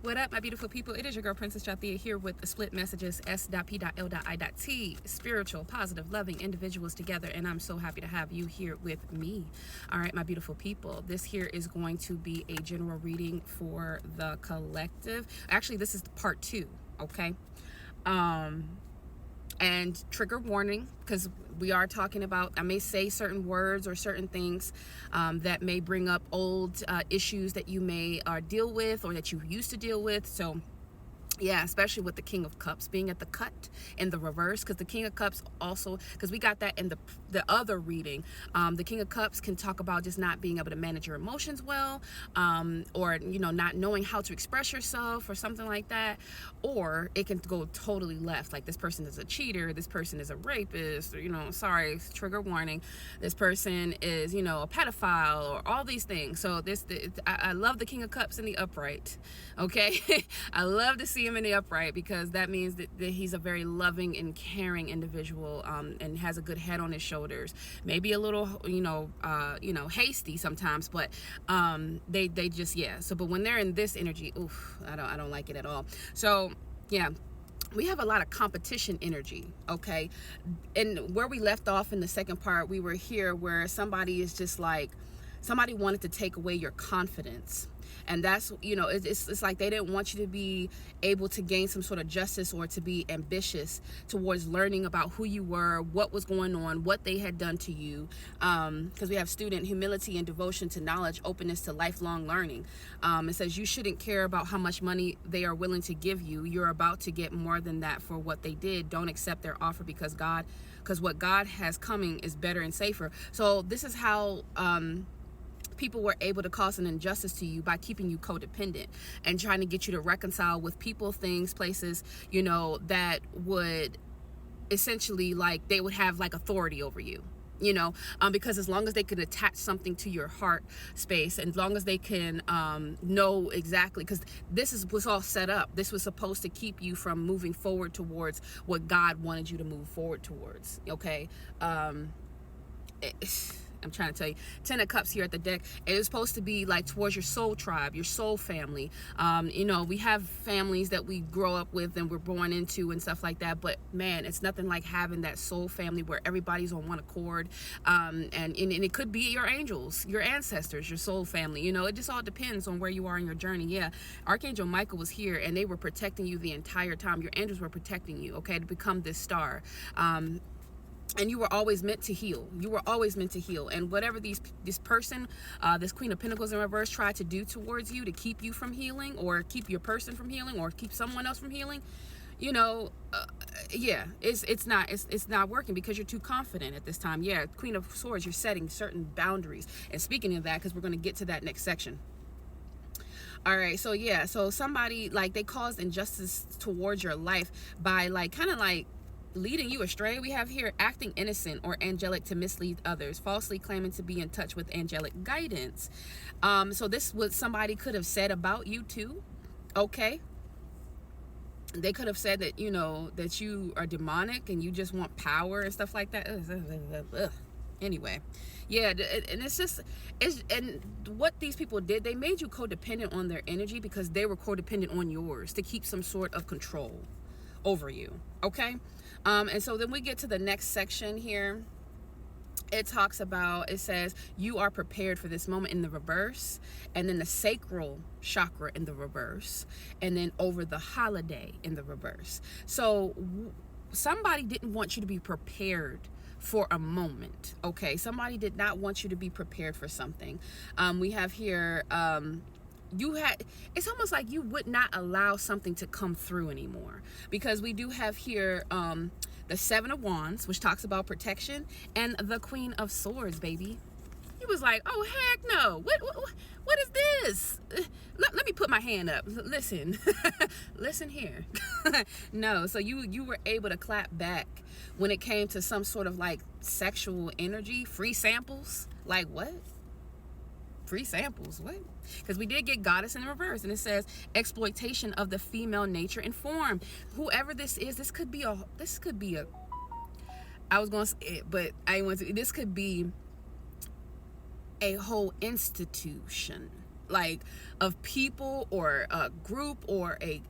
What up, my beautiful people? It is your girl, Princess Jathia, here with the split messages, S.P.L.I.T, spiritual, positive, loving individuals together, and I'm so happy to have you here with me. All right, my beautiful people, this here is going to be a general reading for the collective. Actually, this is part 2, okay? And trigger warning, because we are talking about, I may say certain words or certain things that may bring up old issues that you may deal with or that you used to deal with. So yeah, especially with the King of Cups being at the cut in the reverse, because the King of Cups also, because we got that in the other reading, the King of Cups can talk about just not being able to manage your emotions well, or not knowing how to express yourself or something like that. Or it can go totally left, like this person is a cheater, this person is a rapist, or sorry, trigger warning, this person is a pedophile, or all these things. So I love the King of Cups in the upright, okay? I love to see him in the upright, because that means that he's a very loving and caring individual, and has a good head on his shoulders. Maybe a little hasty sometimes, but they just, yeah. So but when they're in this energy, oof, I don't like it at all. So yeah, we have a lot of competition energy, okay? And where we left off in the second part, we were here where somebody is just like, somebody wanted to take away your confidence. And that's, it's like they didn't want you to be able to gain some sort of justice or to be ambitious towards learning about who you were, what was going on, what they had done to you. Because we have student humility and devotion to knowledge, openness to lifelong learning. It says you shouldn't care about how much money they are willing to give you. You're about to get more than that for what they did. Don't accept their offer, because what God has coming is better and safer. So this is how people were able to cause an injustice to you by keeping you codependent and trying to get you to reconcile with people, things, places, that would essentially, like, they would have like authority over you, because as long as they can attach something to your heart space, and as long as they can know exactly, because was all set up. This was supposed to keep you from moving forward towards what God wanted you to move forward towards, okay? I'm trying to tell you, 10 of Cups here at the deck. It is supposed to be like towards your soul tribe, your soul family. We have families that we grow up with and we're born into and stuff like that. But man, it's nothing like having that soul family where everybody's on one accord. And it could be your angels, your ancestors, your soul family. It just all depends on where you are in your journey. Yeah, Archangel Michael was here and they were protecting you the entire time. Your angels were protecting you, okay, to become this star. And you were always meant to heal. You were always meant to heal. And whatever this person, this Queen of Pentacles in reverse, tried to do towards you to keep you from healing, or keep your person from healing, or keep someone else from healing, yeah, it's not working, because you're too confident at this time. Yeah, Queen of Swords, you're setting certain boundaries. And speaking of that, because we're going to get to that next section. All right, so yeah, so somebody, like, they caused injustice towards your life by kind of leading you astray. We have here acting innocent or angelic to mislead others, falsely claiming to be in touch with angelic guidance. So this what somebody could have said about you too, okay? They could have said that, that you are demonic and you just want power and stuff like that. Ugh. Anyway, yeah, and and what these people did, they made you codependent on their energy, because they were codependent on yours to keep some sort of control over you, okay? And so then we get to the next section here. It says you are prepared for this moment in the reverse, and then the sacral chakra in the reverse, and then over the holiday in the reverse. So somebody didn't want you to be prepared for a moment, okay? Somebody did not want you to be prepared for something. We have here it's almost like you would not allow something to come through anymore, because we do have here the 7 of Wands, which talks about protection, and the Queen of Swords, baby. He was like, oh heck no, what is this? Let me put my hand up. Listen. Listen here. No, so you were able to clap back when it came to some sort of like sexual energy, free samples. Like what? Free samples, what? Because we did get Goddess in reverse, and it says exploitation of the female nature and form. Whoever this is, this could be a I was going to say it, but I want to, this could be a whole institution, like of people or a group or a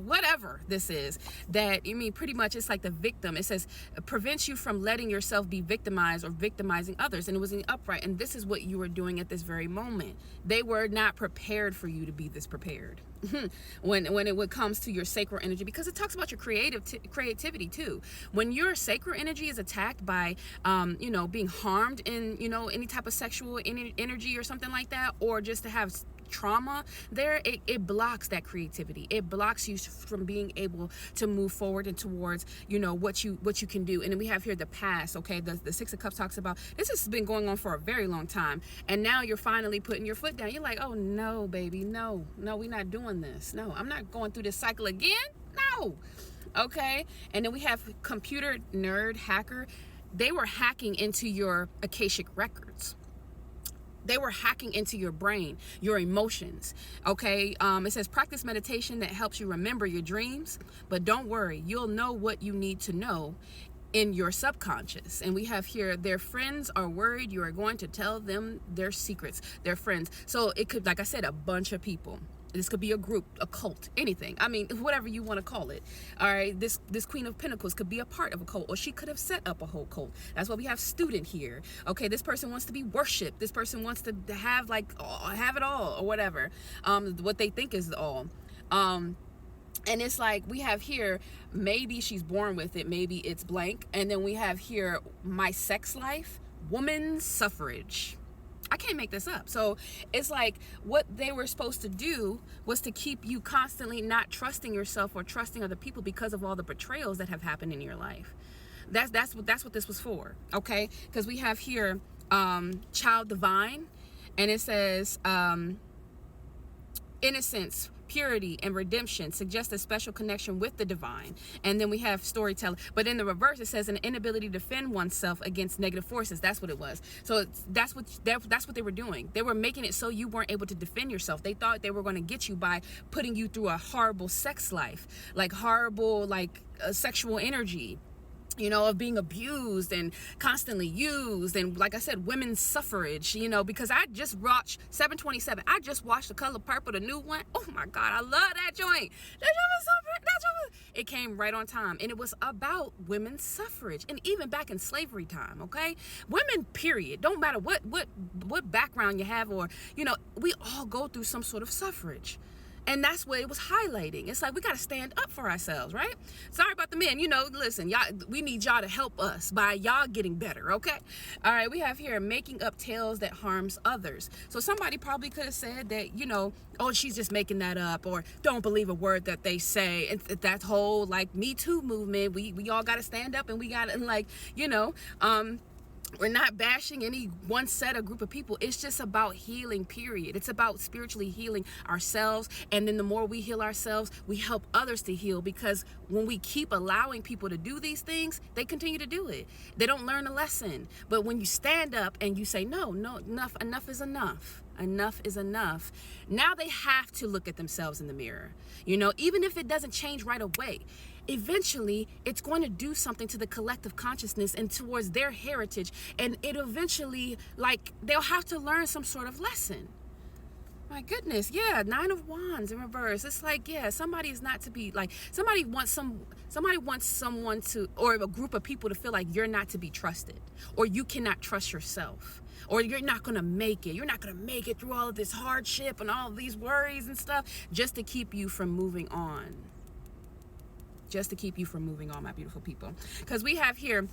whatever this is, that you mean pretty much it's like the victim. It says prevents you from letting yourself be victimized or victimizing others. And it was in the upright, and this is what you were doing at this very moment. They were not prepared for you to be this prepared when it comes to your sacral energy, because it talks about your creativity too. When your sacral energy is attacked by being harmed in any type of sexual energy or something like that, or just to have trauma there, it blocks that creativity. It blocks you from being able to move forward and towards what you can do. And then we have here the past. Okay, the Six of Cups talks about this has been going on for a very long time, and now you're finally putting your foot down. You're like, oh no, baby, no, we're not doing this. No, I'm not going through this cycle again. No. Okay. And then we have computer nerd hacker. They were hacking into your Akashic records. They were hacking into your brain, your emotions. Okay. It says practice meditation that helps you remember your dreams, but don't worry, you'll know what you need to know in your subconscious. And we have here, their friends are worried you are going to tell them their secrets, their friends. So it could, like I said, a bunch of people. This could be a group, a cult, anything. I mean, whatever you want to call it. All right. This Queen of Pentacles could be a part of a cult, or she could have set up a whole cult. That's why we have student here. Okay. This person wants to be worshipped. This person wants to have have it all, or whatever. What they think is all. And it's like we have here, maybe she's born with it, maybe it's blank. And then we have here, my sex life, woman's suffrage. I can't make this up. So it's like what they were supposed to do was to keep you constantly not trusting yourself or trusting other people because of all the betrayals that have happened in your life. That's what this was for. Okay, because we have here child divine, and it says innocence, purity, and redemption suggest a special connection with the divine. And then we have storytelling, but in the reverse it says an inability to defend oneself against negative forces. That's what it was. So that's what they were doing. They were making it so you weren't able to defend yourself. They thought they were going to get you by putting you through a horrible sex life, like horrible sexual energy, of being abused and constantly used. And like I said, women's suffrage, because I just watched 727. I just watched The Color Purple, the new one. Oh my God, I love that joint. That joint was so great. It came right on time. And it was about women's suffrage. And even back in slavery time, okay? Women, period. Don't matter what background you have, or, we all go through some sort of suffrage. And that's what it was highlighting. It's like we got to stand up for ourselves, right? Sorry about the men. Listen, y'all, we need y'all to help us by y'all getting better, okay? All right, we have here making up tales that harms others. So somebody probably could have said that, oh, she's just making that up, or don't believe a word that they say. And that whole Me Too movement, we all got to stand up, and we got to we're not bashing any one set or group of people. It's just about healing, period. It's about spiritually healing ourselves. And then the more we heal ourselves, we help others to heal, because when we keep allowing people to do these things, they continue to do it. They don't learn a lesson. But when you stand up and you say, no, enough is enough. Enough is enough. Now they have to look at themselves in the mirror. Even if it doesn't change right away, eventually it's going to do something to the collective consciousness and towards their heritage. And it eventually, they'll have to learn some sort of lesson. My goodness, yeah, 9 of Wands in reverse. It's somebody is not to be somebody wants someone to, or a group of people to feel like you're not to be trusted, or you cannot trust yourself, or you're not going to make it. You're not going to make it through all of this hardship and all of these worries and stuff, just to keep you from moving on. Just to keep you from moving on, my beautiful people. Because we have here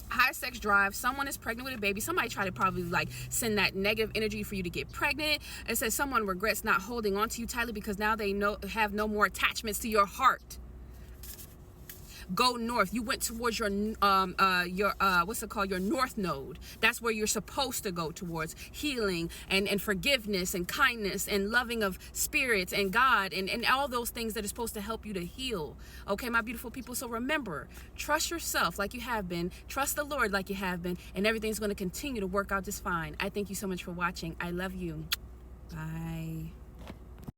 high sex drive. Someone is pregnant with a baby. Somebody tried to probably send that negative energy for you to get pregnant. It says someone regrets not holding on to you tightly because now they have no more attachments to your heart. Go north. You went towards your what's it called? Your north node. That's where you're supposed to go towards healing and forgiveness and kindness and loving of spirits and God and all those things that are supposed to help you to heal. Okay, my beautiful people. So remember, trust yourself like you have been. Trust the Lord like you have been, and everything's going to continue to work out just fine. I thank you so much for watching. I love you. Bye.